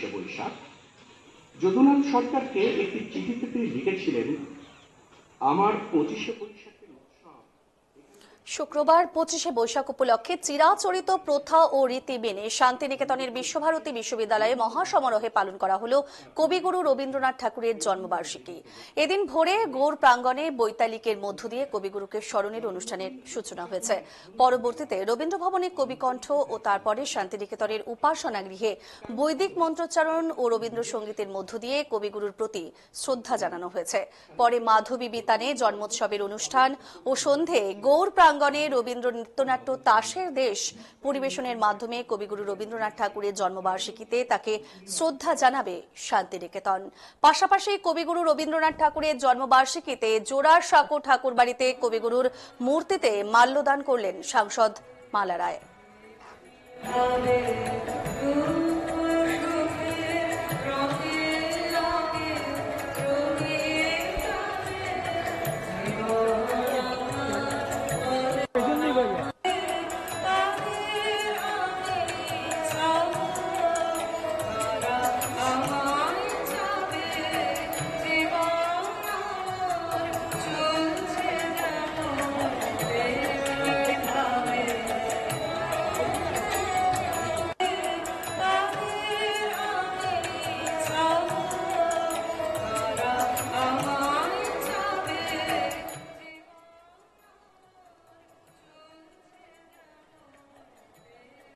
25শে বৈশাখ যদুনাথ সরকারকে একটি চিঠিতে তিনি লিখেছিলেন, আমার 25শে বৈশাখের শুক্রবার 25শে বৈশাখ উপলক্ষে চিরাচরিত প্রথা ও রীতি মেনে শান্তিনিকেতনের বিশ্বভারতী বিশ্ববিদ্যালয়ে মহাসমারোহে পালন করা হল কবিগুরু রবীন্দ্রনাথ ঠাকুরের জন্মবার্ষিকী। এদিন ভোরে গৌর প্রাঙ্গণে বৈতালিকের মধ্য দিয়ে কবিগুরুকে স্মরণের অনুষ্ঠানের সূচনা হয়েছে। পরবর্তীতে রবীন্দ্র ভবনে কবিকণ্ঠ ও তারপরে শান্তিনিকেতনের উপাসনা গৃহে বৈদিক মন্ত্রোচ্চারণ ও রবীন্দ্রসঙ্গীতের মধ্য দিয়ে কবিগুরুর প্রতি শ্রদ্ধা জানানো হয়েছে। পরে মাধবী বিতানে জন্মোৎসবের অনুষ্ঠান ও সন্ধে গৌর প্রাঙ্গণে রবীন্দ্র নৃত্যনাট্য তাসের দেশ পরিবেশনের মাধ্যমে কবিগুরু রবীন্দ্রনাথ ঠাকুরের জন্মবার্ষিকীতে তাকে শ্রদ্ধা জানাবে শান্তিনিকেতন। পাশাপাশি কবিগুরু রবীন্দ্রনাথ ঠাকুরের জন্মবার্ষিকীতে জোড়ার সাঁকো ঠাকুরবাড়িতে কবিগুরুর মূর্তিতে মাল্যদান করলেন সাংসদ মালা রায়।